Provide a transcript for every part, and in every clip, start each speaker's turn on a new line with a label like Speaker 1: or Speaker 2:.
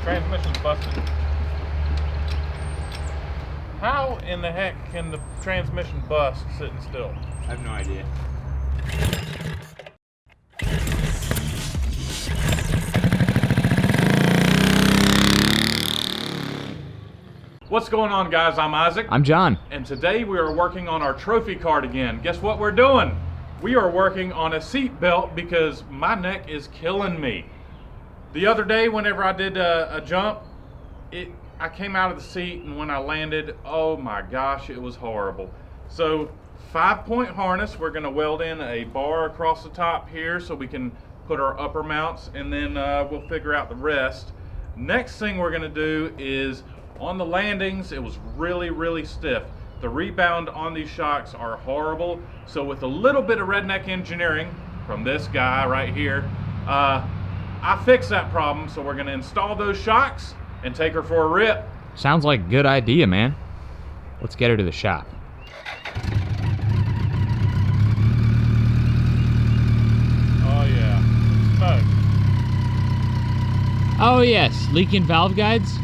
Speaker 1: Transmission's busted. How in the heck can the transmission bust sitting still?
Speaker 2: I have no idea.
Speaker 1: What's going on, guys? I'm Isaac.
Speaker 3: I'm John.
Speaker 1: And today we are working on our trophy cart again. Guess what we're doing? We are working on a seat belt because my neck is killing me. The other day, whenever I did a jump, I came out of the seat, and when I landed, oh my gosh, it was horrible. So 5-point harness, we're gonna weld in a bar across the top here so we can put our upper mounts, and then we'll figure out the rest. Next thing we're gonna do is on the landings, it was really stiff. The rebound on these shocks are horrible. So with a little bit of redneck engineering from this guy right here, I fixed that problem. So we're gonna install those shocks and take her for a rip.
Speaker 3: Sounds like a good idea, man. Let's get her to the shop.
Speaker 1: Oh yeah, it's stuck.
Speaker 3: Oh yes, leaking valve guides.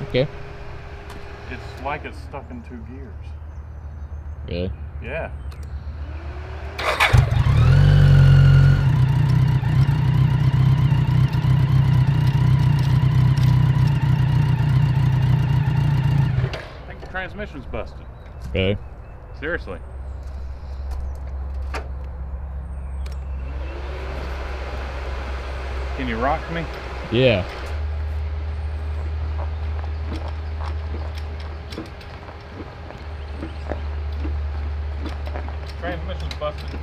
Speaker 3: Okay.
Speaker 1: It's like it's stuck in 2 gears.
Speaker 3: Really?
Speaker 1: Yeah. I think the transmission's busted.
Speaker 3: Really?
Speaker 1: Seriously. Can you rock me?
Speaker 3: Yeah.
Speaker 1: Transmission's busted.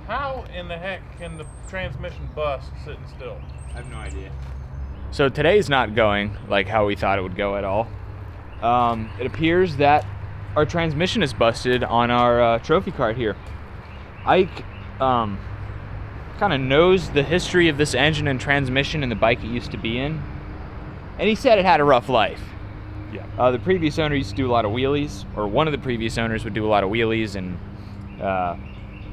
Speaker 1: How in the heck can the transmission bust sitting still?
Speaker 2: I have no idea.
Speaker 3: So today's not going like how we thought it would go at all. It appears that our transmission is busted on our trophy cart here. Ike kind of knows the history of this engine and transmission and the bike it used to be in, and he said it had a rough life.
Speaker 1: Yeah.
Speaker 3: The previous owner used to do a lot of wheelies, or one of the previous owners would do a lot of wheelies, and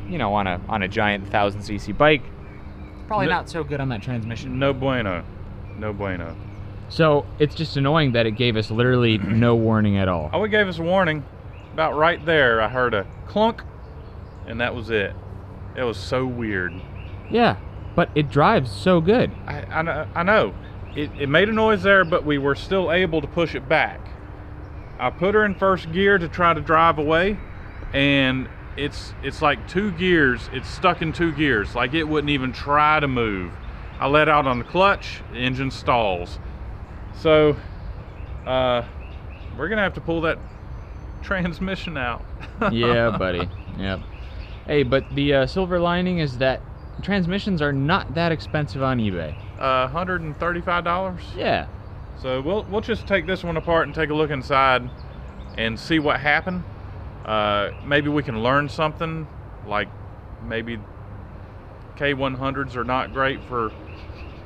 Speaker 3: you know, on a giant 1000cc bike, probably not so good on that transmission.
Speaker 1: No bueno. No bueno.
Speaker 3: So it's just annoying that it gave us literally no warning at all.
Speaker 1: Oh, it gave us a warning. About right there, I heard a clunk, and that was it. It was so weird.
Speaker 3: Yeah, but it drives so good.
Speaker 1: I know. It made a noise there, but we were still able to push it back. I put her in first gear to try to drive away, and it's like 2 gears. It's stuck in 2 gears. Like it wouldn't even try to move. I let out on the clutch, the engine stalls. So we're gonna have to pull that transmission out.
Speaker 3: Yeah, buddy. Yep. Hey, but the silver lining is that transmissions are not that expensive on eBay.
Speaker 1: $135.
Speaker 3: Yeah.
Speaker 1: So we'll just take this one apart and take a look inside and see what happened. Maybe we can learn something, like maybe K100s are not great for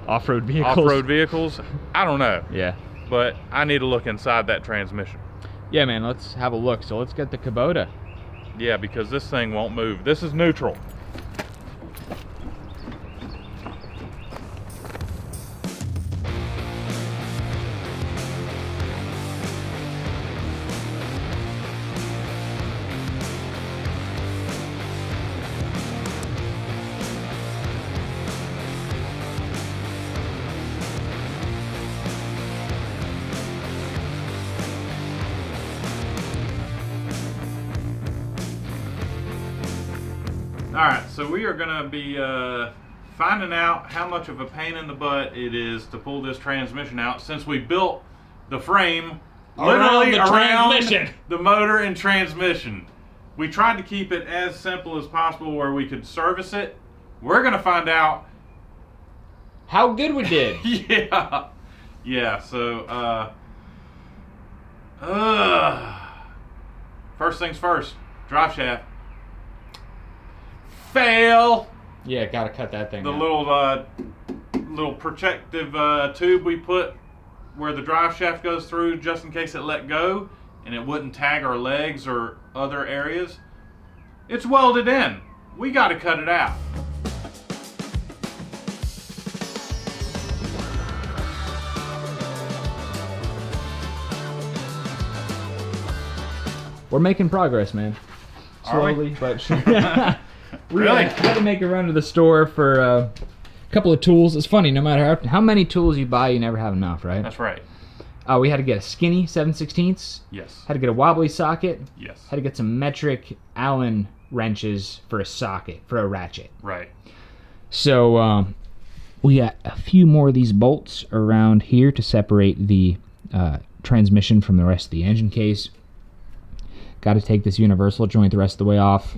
Speaker 3: Off-road vehicles.
Speaker 1: off-road vehicles. I don't know.
Speaker 3: Yeah.
Speaker 1: But I need to look inside that transmission.
Speaker 3: Yeah, man, let's have a look. So let's get the Kubota.
Speaker 1: Yeah, because this thing won't move. This is neutral. Alright, so we are going to be finding out how much of a pain in the butt it is to pull this transmission out, since we built the frame literally around the motor and transmission. We tried to keep it as simple as possible where we could service it. We're going to find out
Speaker 3: how good we did.
Speaker 1: Yeah, so first things first, drive shaft. Fail.
Speaker 3: Yeah, gotta cut that thing
Speaker 1: The
Speaker 3: out.
Speaker 1: little protective tube we put where the drive shaft goes through, just in case it let go and it wouldn't tag our legs or other areas. It's welded in. We got to cut it out.
Speaker 3: We're making progress, man. Slowly, but sure. We
Speaker 1: Really?
Speaker 3: had to make a run to the store for a couple of tools. It's funny, no matter how many tools you buy, you never have enough, right?
Speaker 1: That's right.
Speaker 3: We had to get a skinny 7/16.
Speaker 1: Yes.
Speaker 3: Had to get a wobbly socket.
Speaker 1: Yes.
Speaker 3: Had to get some metric Allen wrenches for a socket, for a ratchet.
Speaker 1: Right.
Speaker 3: So we got a few more of these bolts around here to separate the transmission from the rest of the engine case. Got to take this universal joint the rest of the way off.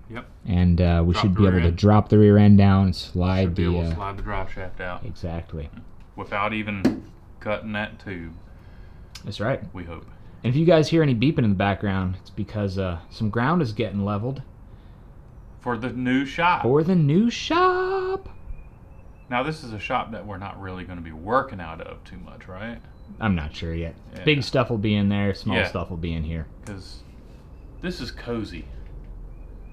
Speaker 1: Yep.
Speaker 3: And we
Speaker 1: Drop
Speaker 3: should
Speaker 1: the
Speaker 3: be able
Speaker 1: rear
Speaker 3: to
Speaker 1: end.
Speaker 3: drop the rear end down and slide
Speaker 1: Should be able to
Speaker 3: the...
Speaker 1: slide the drive shaft out
Speaker 3: Exactly.
Speaker 1: without even cutting that tube.
Speaker 3: That's right.
Speaker 1: We hope.
Speaker 3: And if you guys hear any beeping in the background, it's because some ground is getting leveled.
Speaker 1: For the new shop.
Speaker 3: For the new shop.
Speaker 1: Now this is a shop that we're not really going to be working out of too much, right?
Speaker 3: I'm not sure yet.
Speaker 1: Yeah.
Speaker 3: Big stuff will be in there. Small
Speaker 1: Yeah.
Speaker 3: stuff will be in here.
Speaker 1: Because this is cozy.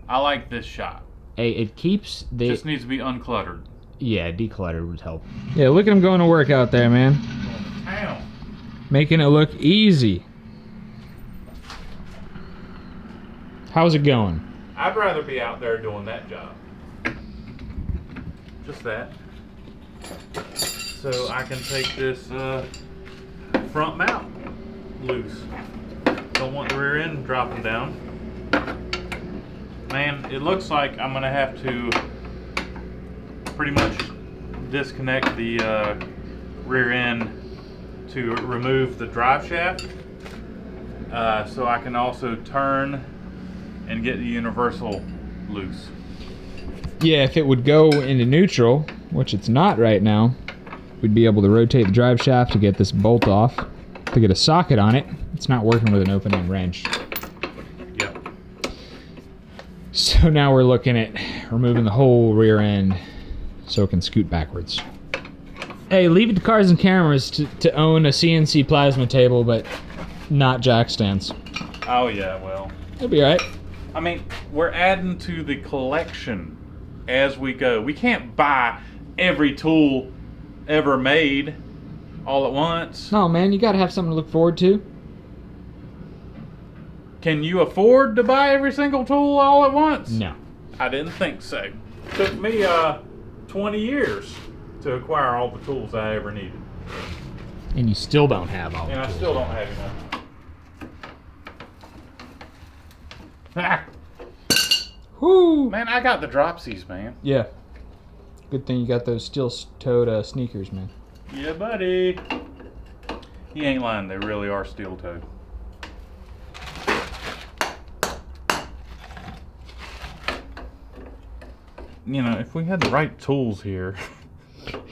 Speaker 1: I like this shop.
Speaker 3: Hey, it keeps the...
Speaker 1: Just needs to be uncluttered.
Speaker 3: Yeah, declutter would help. Yeah, look at him going to work out there, man.
Speaker 1: Going to town.
Speaker 3: Making it look easy. How's it going?
Speaker 1: I'd rather be out there doing that job. Just that. So I can take this front mount loose. Don't want the rear end dropping down. Man, it looks like I'm gonna have to pretty much disconnect the rear end to remove the drive shaft, so I can also turn and get the universal loose.
Speaker 3: Yeah, if it would go into neutral, which it's not right now, we'd be able to rotate the drive shaft to get this bolt off, to get a socket on it. It's not working with an open-end wrench.
Speaker 1: Yep.
Speaker 3: So now we're looking at removing the whole rear end so it can scoot backwards. Hey, leave it to Cars and Cameras to own a CNC plasma table, but not jack stands.
Speaker 1: Oh yeah, well.
Speaker 3: It'll be alright.
Speaker 1: I mean, we're adding to the collection as we go. We can't buy every tool ever made all at once.
Speaker 3: No, man, you gotta have something to look forward to.
Speaker 1: Can you afford to buy every single tool all at once?
Speaker 3: No.
Speaker 1: I didn't think so. Took me 20 years to acquire all the tools I ever needed.
Speaker 3: And you still don't have all
Speaker 1: And
Speaker 3: the
Speaker 1: I
Speaker 3: tools.
Speaker 1: still don't have enough. Ah,
Speaker 3: Whoo!
Speaker 1: man, I got the dropsies, man.
Speaker 3: Yeah. Good thing you got those steel-toed sneakers, man.
Speaker 1: Yeah, buddy. He ain't lying, they really are steel-toed. You know, if we had the right tools here,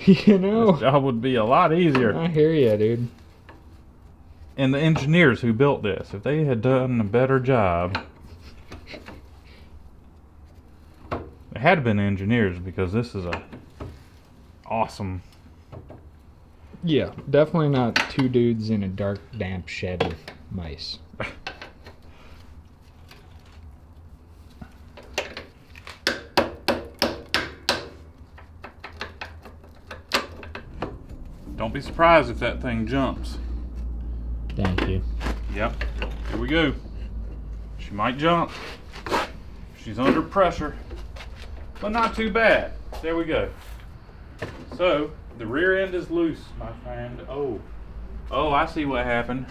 Speaker 3: You know.
Speaker 1: this job would be a lot easier.
Speaker 3: I hear ya, dude.
Speaker 1: And the engineers who built this, if they had done a better job, it had to have been engineers, because this is a awesome.
Speaker 3: Yeah, definitely not two dudes in a dark, damp shed with mice.
Speaker 1: Don't be surprised if that thing jumps.
Speaker 3: Thank you.
Speaker 1: Yep, here we go. She might jump. She's under pressure, but not too bad. There we go. So the rear end is loose, my friend. Oh, I see what happened.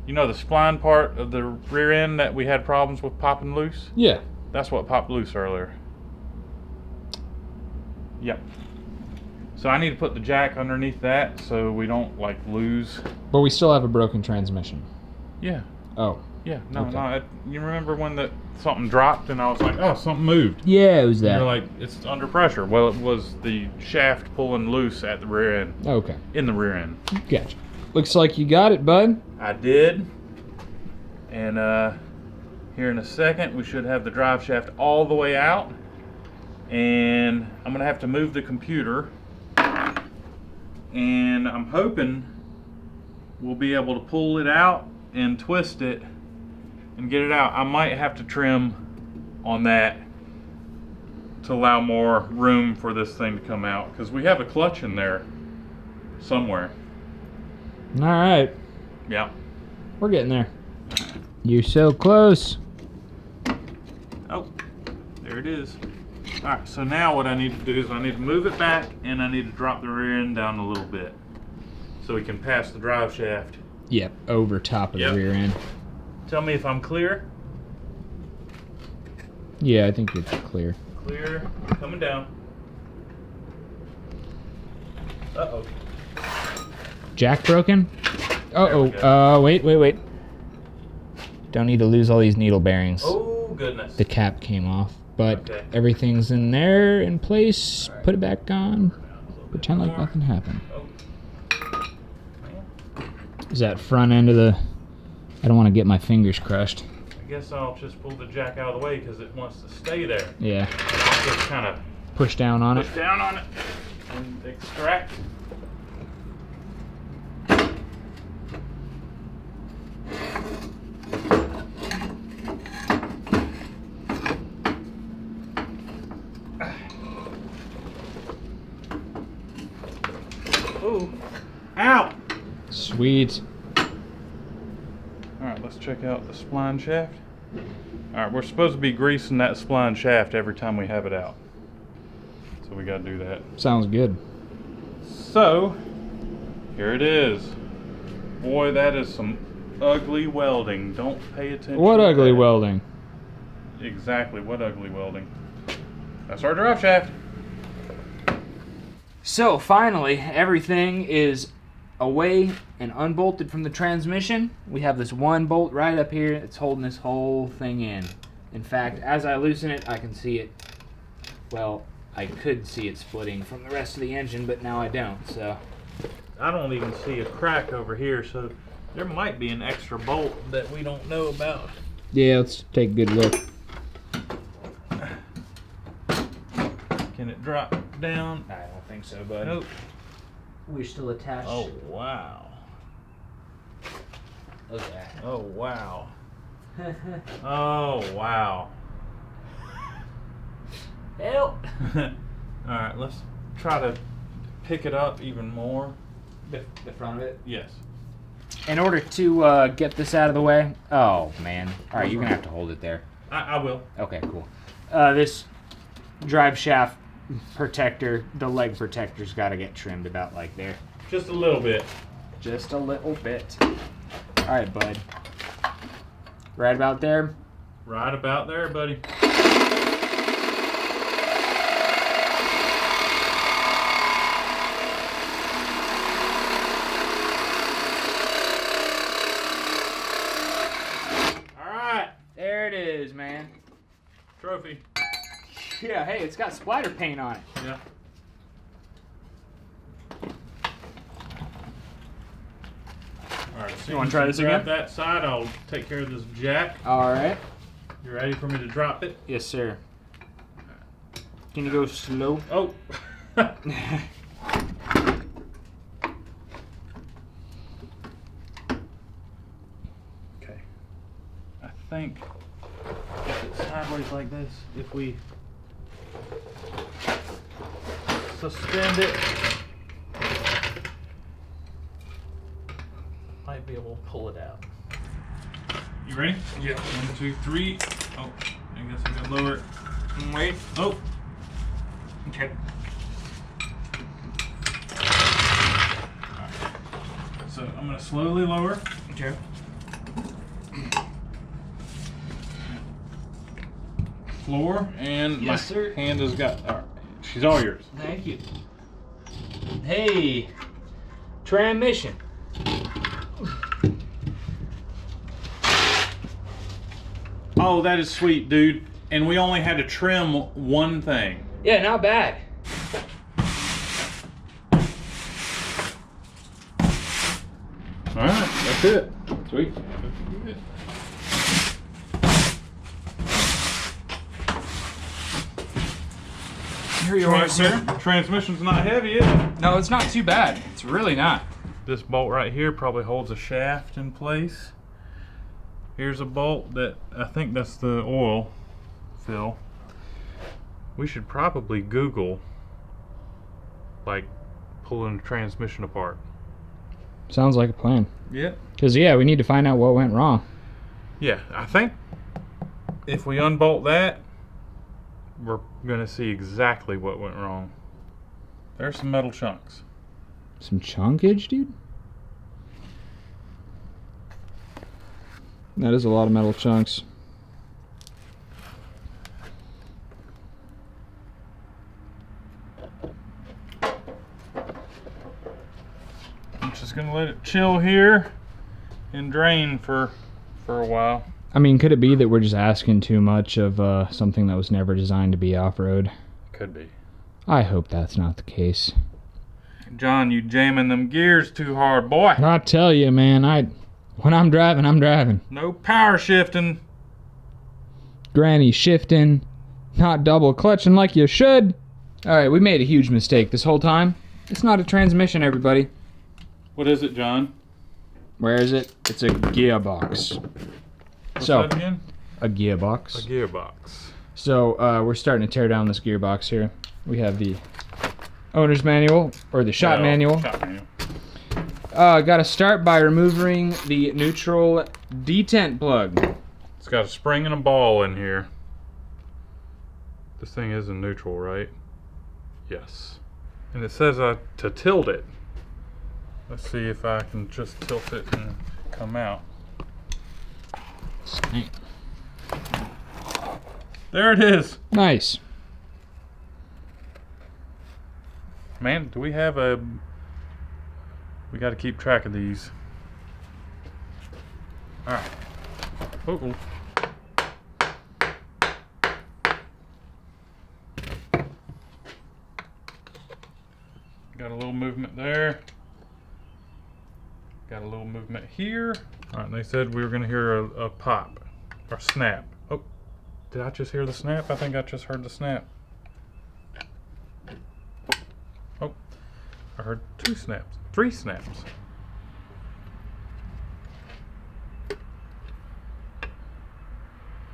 Speaker 1: You know the spline part of the rear end that we had problems with popping loose?
Speaker 3: Yeah.
Speaker 1: That's what popped loose earlier. Yep. So I need to put the jack underneath that so we don't like lose.
Speaker 3: But we still have a broken transmission.
Speaker 1: Yeah.
Speaker 3: Oh.
Speaker 1: Yeah. No.
Speaker 3: Okay.
Speaker 1: No. You remember when something dropped and I was like, oh, something moved.
Speaker 3: Yeah, it was
Speaker 1: And
Speaker 3: that.
Speaker 1: you're like, it's under pressure. Well, it was the shaft pulling loose at the rear end.
Speaker 3: Okay.
Speaker 1: In the rear end.
Speaker 3: Gotcha. Looks like you got it, bud.
Speaker 1: I did. And here in a second, we should have the drive shaft all the way out. And I'm gonna have to move the computer and I'm hoping we'll be able to pull it out and twist it and get it out. I might have to trim on that to allow more room for this thing to come out, because we have a clutch in there somewhere.
Speaker 3: All right.
Speaker 1: Yeah.
Speaker 3: We're getting there. You're so close.
Speaker 1: Oh, there it is. All right, so now what I need to do is I need to move it back, and I need to drop the rear end down a little bit so we can pass the drive shaft.
Speaker 3: Yep, over top of the rear end.
Speaker 1: Tell me if I'm clear.
Speaker 3: Yeah, I think it's clear.
Speaker 1: Clear, coming down. Uh-oh.
Speaker 3: Jack broken? Uh-oh. Wait. Don't need to lose all these needle bearings.
Speaker 1: Oh, goodness.
Speaker 3: The cap came off, but everything's in there, in place. Right. Put it back on. Pretend like nothing happened.
Speaker 1: Oh.
Speaker 3: Is that front end of the... I don't want to get my fingers crushed.
Speaker 1: I guess I'll just pull the jack out of the way because it wants to stay there.
Speaker 3: Yeah.
Speaker 1: I'll just kind of
Speaker 3: push down on it.
Speaker 1: Push down on it and extract. Ooh. Ow!
Speaker 3: Sweet.
Speaker 1: Alright, let's check out the spline shaft. Alright, we're supposed to be greasing that spline shaft every time we have it out. So we gotta do that.
Speaker 3: Sounds good.
Speaker 1: So, here it is. Boy, that is some ugly welding. Don't pay attention.
Speaker 3: What
Speaker 1: to
Speaker 3: ugly
Speaker 1: that.
Speaker 3: welding?
Speaker 1: Exactly, what ugly welding. That's our drive shaft.
Speaker 3: So finally, everything is away and unbolted from the transmission. We have this one bolt right up here that's holding this whole thing in. In fact, as I loosen it, I can see it. Well, I could see it splitting from the rest of the engine, but now I don't, so.
Speaker 1: I don't even see a crack over here, so there might be an extra bolt that we don't know about.
Speaker 3: Yeah, let's take a good look.
Speaker 1: Can it drop down?
Speaker 3: I don't think so, bud.
Speaker 1: Nope.
Speaker 3: We're still attached.
Speaker 1: Oh, wow.
Speaker 3: Look at that.
Speaker 1: Oh, wow. Oh, wow.
Speaker 3: Help!
Speaker 1: Alright, let's try to pick it up even more.
Speaker 3: The front of it?
Speaker 1: Yes.
Speaker 3: In order to get this out of the way... Oh, man. Alright, you're going to have to hold it there.
Speaker 1: I will.
Speaker 3: Okay, cool. This drive shaft protector, the leg protector's got to get trimmed about like there.
Speaker 1: Just a little bit.
Speaker 3: Just a little bit. Alright, bud. Right about there?
Speaker 1: Right about there, buddy. Alright.
Speaker 3: There it is, man.
Speaker 1: Trophy.
Speaker 3: Yeah, hey, it's got splatter paint on it.
Speaker 1: Yeah. Alright, so
Speaker 3: You wanna try this
Speaker 1: grab
Speaker 3: again?
Speaker 1: that side, I'll take care of this jack.
Speaker 3: Alright.
Speaker 1: You ready for me to drop it?
Speaker 3: Yes, sir. Can you go slow?
Speaker 1: Oh. Okay. I think if it's sideways like this, if we suspend it, might be able to pull it out. You ready? Yeah. 1, 2, 3. Oh, I guess I gotta lower it. Wait. Oh. Okay. Alright. So I'm gonna slowly lower. Okay. Floor and
Speaker 3: Yes,
Speaker 1: my
Speaker 3: sir.
Speaker 1: hand has got. Alright. She's all yours.
Speaker 3: Thank you. Hey, transmission.
Speaker 1: Oh, that is sweet, dude. And we only had to trim one thing.
Speaker 3: Yeah, not bad.
Speaker 1: All right, that's it. Sweet.
Speaker 2: Here you are, sir.
Speaker 1: Transmission's not heavy, is it?
Speaker 2: No, it's not too bad. It's really not.
Speaker 1: This bolt right here probably holds a shaft in place. Here's a bolt that I think that's the oil fill. We should probably Google like pulling the transmission apart.
Speaker 3: Sounds like a plan.
Speaker 1: Yeah.
Speaker 3: Because, yeah, we need to find out what went wrong.
Speaker 1: Yeah, I think if we unbolt that, we're gonna see exactly what went wrong. There's some metal chunks.
Speaker 3: Some chunkage, dude? That is a lot of metal chunks.
Speaker 1: I'm just gonna let it chill here and drain for a while.
Speaker 3: I mean, could it be that we're just asking too much of something that was never designed to be off-road?
Speaker 1: Could be.
Speaker 3: I hope that's not the case.
Speaker 1: John, you jamming them gears too hard, boy.
Speaker 3: I tell you, man, when I'm driving, I'm driving.
Speaker 1: No power shifting.
Speaker 3: Granny shifting, not double clutching like you should. Alright, we made a huge mistake this whole time. It's not a transmission, everybody.
Speaker 1: What is it, John?
Speaker 3: Where is it? It's a gearbox.
Speaker 1: What's
Speaker 3: So,
Speaker 1: that again?
Speaker 3: a gearbox.
Speaker 1: A gearbox.
Speaker 3: So, we're starting to tear down this gearbox here. We have the owner's manual, or the shop manual.
Speaker 1: Shop manual.
Speaker 3: Got to start by removing the neutral detent plug.
Speaker 1: It's got a spring and a ball in here. This thing is in neutral, right? Yes. And it says to tilt it. Let's see if I can just tilt it and come out.
Speaker 3: Sweet.
Speaker 1: There it is.
Speaker 3: Nice.
Speaker 1: Man, do we have a... We got to keep track of these. Alright. Uh-oh. Got a little movement there. Got a little movement here. Alright, they said we were going to hear a pop. Or snap. Oh, did I just hear the snap? I think I just heard the snap. Oh, I heard 2 snaps. 3 snaps.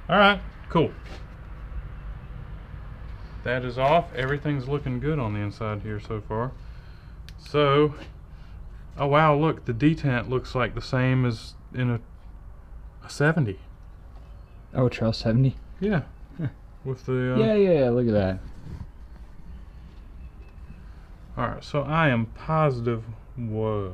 Speaker 1: Alright, cool. That is off. Everything's looking good on the inside here so far. So, oh wow, look, the detent looks like the same as in a 70.
Speaker 3: Oh, a Trail 70?
Speaker 1: Yeah. With the...
Speaker 3: Yeah, look at that.
Speaker 1: Alright, so I am positive... Whoa.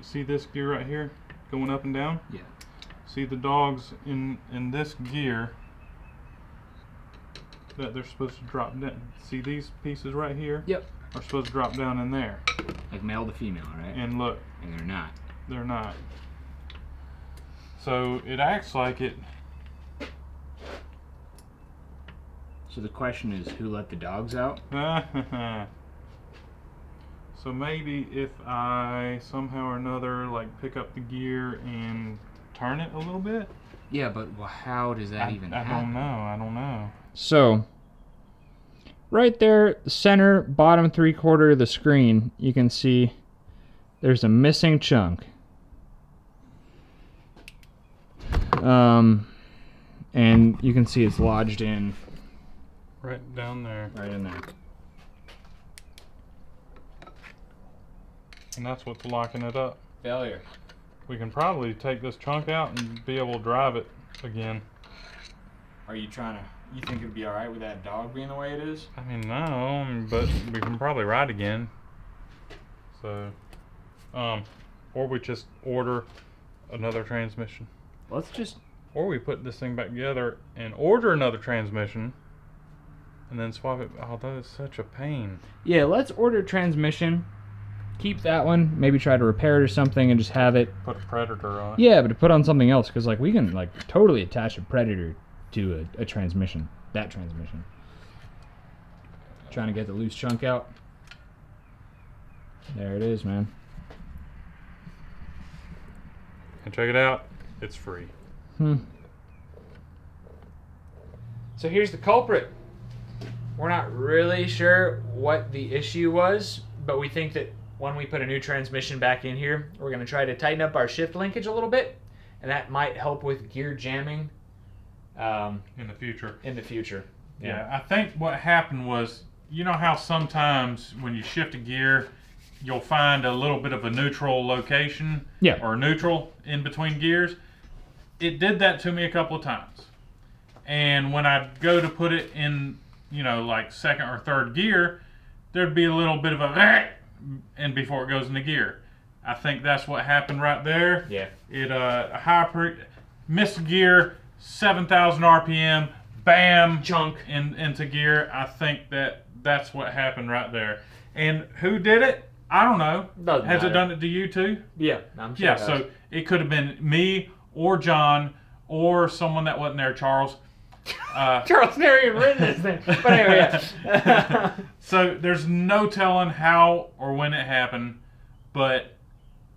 Speaker 1: See this gear right here going up and down?
Speaker 3: Yeah.
Speaker 1: See the dogs in this gear that they're supposed to drop down. See these pieces right here?
Speaker 3: Yep.
Speaker 1: Are supposed to drop down in there.
Speaker 3: Like male to female, right?
Speaker 1: And look.
Speaker 3: And they're not.
Speaker 1: They're not. So it acts like it.
Speaker 3: So the question is, who let the dogs out?
Speaker 1: So maybe if I somehow or another like pick up the gear and turn it a little bit.
Speaker 3: Yeah, but how does that even happen?
Speaker 1: I don't know.
Speaker 3: So, right there, center, bottom 3/4 of the screen, you can see there's a missing chunk. And you can see it's lodged in.
Speaker 1: Right down there.
Speaker 3: Right in there.
Speaker 1: And that's what's locking it up.
Speaker 3: Failure.
Speaker 1: We can probably take this chunk out and be able to drive it again.
Speaker 3: Are you trying to... You think it'd be alright with that dog being the way it is?
Speaker 1: I mean, no, but we can probably ride again. So, or we just order another transmission.
Speaker 3: Let's just...
Speaker 1: Or we put this thing back together and order another transmission and then swap it. Oh, that is such a pain.
Speaker 3: Yeah, let's order transmission. Keep that one. Maybe try to repair it or something and just have it.
Speaker 1: Put a Predator on it.
Speaker 3: Yeah, but to put on something else, because like we can like totally attach a Predator to a transmission. That transmission.
Speaker 2: Trying to get the loose chunk out. There it is, man.
Speaker 1: And check it out, it's free.
Speaker 3: So here's the culprit. We're not really sure what the issue was, but we think that when we put a new transmission back in here, we're going to try to tighten up our shift linkage a little bit, and that might help with gear jamming
Speaker 1: In the future.
Speaker 3: Yeah.
Speaker 1: I think what happened was, you know how sometimes when you shift a gear, you'll find a little bit of a neutral location, or neutral in between gears. It did that to me a couple of times. And when I'd go to put it in, you know, like second or third gear, there'd be a little bit of a and before it goes into gear. I think that's what happened right there.
Speaker 3: Yeah.
Speaker 1: It missed a gear, 7,000 RPM, bam,
Speaker 3: Chunk.
Speaker 1: into gear. I think that's what happened right there. And who did it? I don't know.
Speaker 3: Doesn't
Speaker 1: Has
Speaker 3: matter.
Speaker 1: it done it to you too?
Speaker 3: Yeah, I'm sure.
Speaker 1: Yeah, so it could have been me or John or someone that wasn't there, Charles.
Speaker 3: Charles never even written this thing. But anyway, yeah.
Speaker 1: So there's no telling how or when it happened, but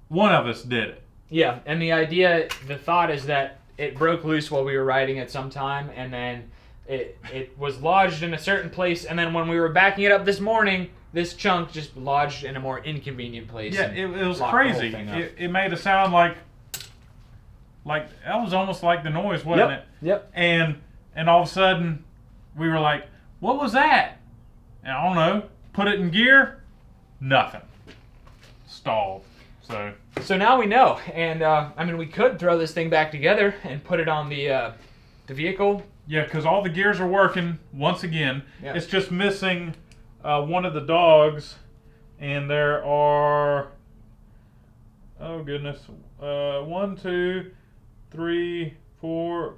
Speaker 1: one of us did it.
Speaker 3: Yeah, and the thought is that it broke loose while we were riding at some time, and then it was lodged in a certain place, and then when we were backing it up this morning, this chunk just lodged in a more inconvenient place.
Speaker 1: Yeah, it was
Speaker 3: locked the whole
Speaker 1: crazy.
Speaker 3: thing up.
Speaker 1: It made a sound like that was almost like the noise, wasn't it?
Speaker 3: Yep.
Speaker 1: And all of a sudden, we were like, what was that? And I don't know. Put it in gear. Nothing. Stalled. So
Speaker 3: now we know, and I mean, we could throw this thing back together and put it on the vehicle.
Speaker 1: yeah, because all the gears are working once again.
Speaker 3: Yeah.
Speaker 1: It's just missing one of the dogs, and there are, oh goodness, 1, 2, 3, 4,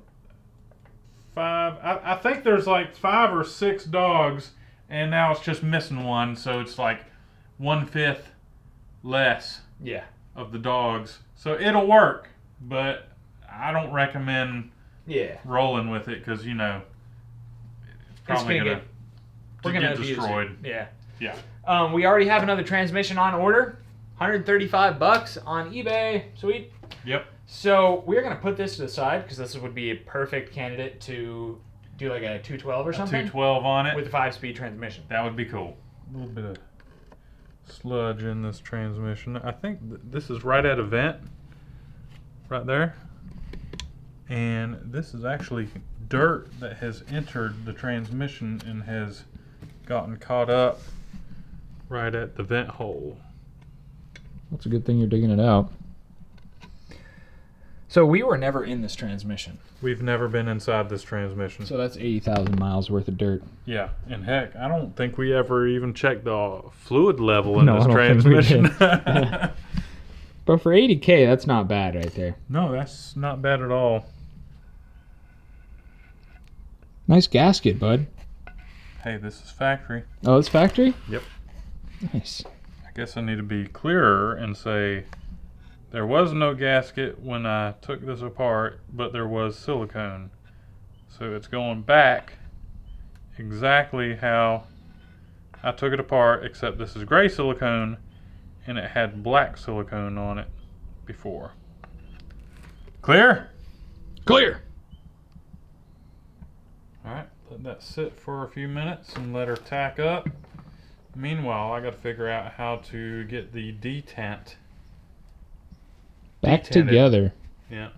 Speaker 1: 5. I think there's like 5 or 6 dogs, and now it's just missing one, so it's like 1/5 less
Speaker 3: Yeah.
Speaker 1: of the dogs. So it'll work, but I don't recommend
Speaker 3: Yeah.
Speaker 1: rolling with it because, you know, it's probably
Speaker 3: gonna we're gonna
Speaker 1: get
Speaker 3: abuse
Speaker 1: destroyed.
Speaker 3: it. Yeah.
Speaker 1: Yeah.
Speaker 3: We already have another transmission on order. $135 on eBay. Sweet.
Speaker 1: Yep.
Speaker 3: So we're gonna put this to the side because this would be a perfect candidate to do like a 212 or something
Speaker 1: 212 on it.
Speaker 3: with a 5-speed transmission.
Speaker 1: That would be cool. A little bit of sludge in this transmission. I think this is right at a vent, right there. And this is actually dirt that has entered the transmission and has gotten caught up right at the vent hole.
Speaker 2: That's a good thing you're digging it out. So we were never in this transmission.
Speaker 1: We've never been inside this transmission.
Speaker 2: So that's 80,000 miles worth of dirt.
Speaker 1: Yeah, and heck, I don't think we ever even checked the fluid level in
Speaker 2: No,
Speaker 1: this
Speaker 2: I don't think we
Speaker 1: transmission.
Speaker 2: did. But for 80K, that's not bad right there.
Speaker 1: No, that's not bad at all.
Speaker 2: Nice gasket, bud.
Speaker 1: Hey, this is factory.
Speaker 2: Oh, it's factory?
Speaker 1: Yep.
Speaker 2: Nice.
Speaker 1: I guess I need to be clearer and say there was no gasket when I took this apart, but there was silicone. So it's going back exactly how I took it apart, except this is gray silicone and it had black silicone on it before. Clear?
Speaker 2: Clear.
Speaker 1: Alright, let that sit for a few minutes and let her tack up. Meanwhile, I gotta figure out how to get the detent.
Speaker 2: Back
Speaker 1: Detented.
Speaker 2: together.
Speaker 1: Yeah.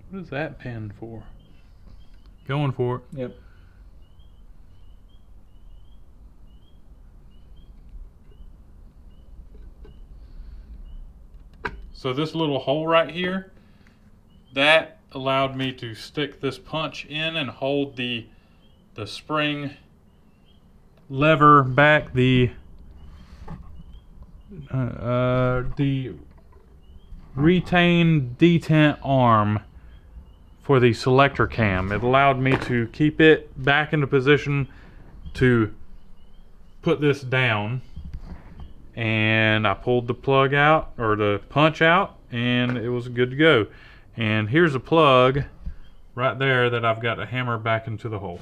Speaker 1: What is that pin for? Going for it.
Speaker 2: Yep.
Speaker 1: So this little hole right here, that allowed me to stick this punch in and hold the spring lever back, the retained detent arm for the selector cam. It allowed me to keep it back into position to put this down, and I pulled the plug out, or the punch out, and it was good to go. And here's a plug right there that I've got to hammer back into the hole.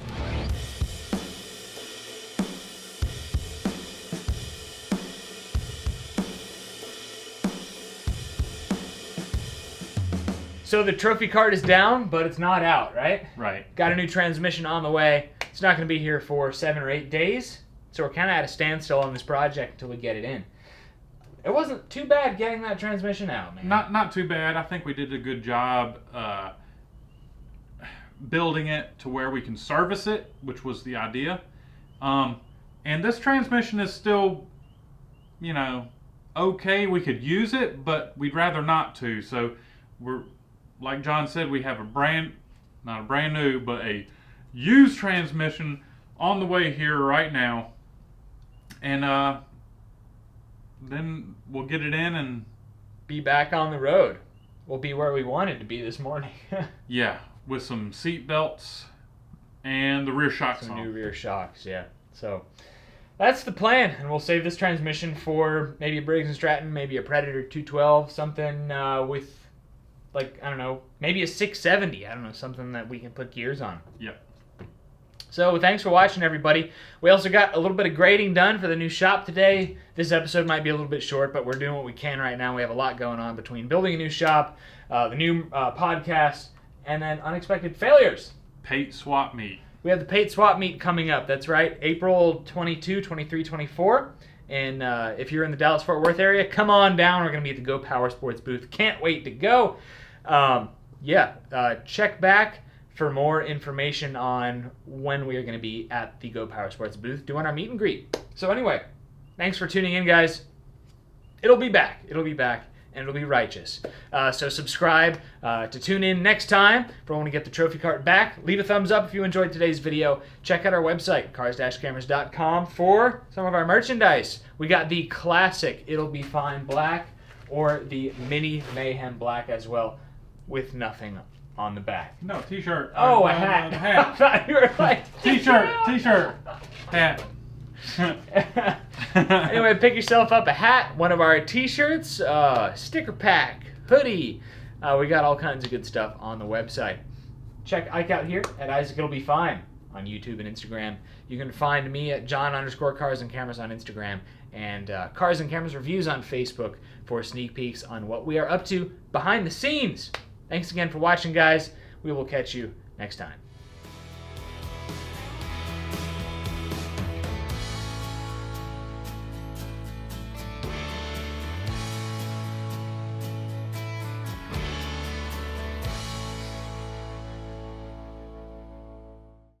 Speaker 3: So the trophy cart is down, but it's not out, right?
Speaker 1: Right.
Speaker 3: Got a new transmission on the way. It's not going to be here for 7 or 8 days, so we're kind of at a standstill on this project until we get it in. It wasn't too bad getting that transmission out, man.
Speaker 1: Not too bad. I think we did a good job building it to where we can service it, which was the idea. And this transmission is still, you know, okay. We could use it, but we'd rather not to. So we're, like John said, we have not a brand new, but a used transmission on the way here right now. And then we'll get it in and
Speaker 3: be back on the road. We'll be where we wanted to be this morning.
Speaker 1: yeah, with some seat belts and the rear shocks
Speaker 3: Some
Speaker 1: on.
Speaker 3: new rear shocks, yeah. So that's the plan, and we'll save this transmission for maybe a Briggs & Stratton, maybe a Predator 212, something with, like, I don't know, maybe a 670. I don't know, something that we can put gears on.
Speaker 1: Yep.
Speaker 3: So thanks for watching, everybody. We also got a little bit of grading done for the new shop today. This episode might be a little bit short, but we're doing what we can right now. We have a lot going on between building a new shop, the new podcast, and then unexpected failures.
Speaker 1: Pate swap meet.
Speaker 3: We have the Pate Swap Meet coming up. That's right, April 22, 23, 24. And if you're in the Dallas-Fort Worth area, come on down. We're going to be at the Go Power Sports booth. Can't wait to go. Check back for more information on when we are going to be at the Go Power Sports booth doing our meet and greet. So anyway, thanks for tuning in, guys. It'll be back. It'll be back. And it'll be righteous. So subscribe to tune in next time for when we get the trophy cart back. Leave a thumbs up if you enjoyed today's video. Check out our website, Carsandcameras.com, for some of our merchandise. We got the classic It'll Be Fine Black or the Mini Mayhem Black as well, with nothing on the back.
Speaker 1: No, t-shirt.
Speaker 3: Oh, a hat.
Speaker 1: Hat.
Speaker 3: I thought you were like,
Speaker 1: T-shirt. Hat.
Speaker 3: Anyway, pick yourself up a hat, one of our t-shirts, sticker pack, hoodie. We got all kinds of good stuff on the website. Check Ike out here at Isaac It'll Be Fine on YouTube and Instagram. You can find me at John_Cars and Cameras on Instagram, and Cars and Cameras Reviews on Facebook for sneak peeks on what we are up to behind the scenes. Thanks again for watching, guys. We will catch you next time.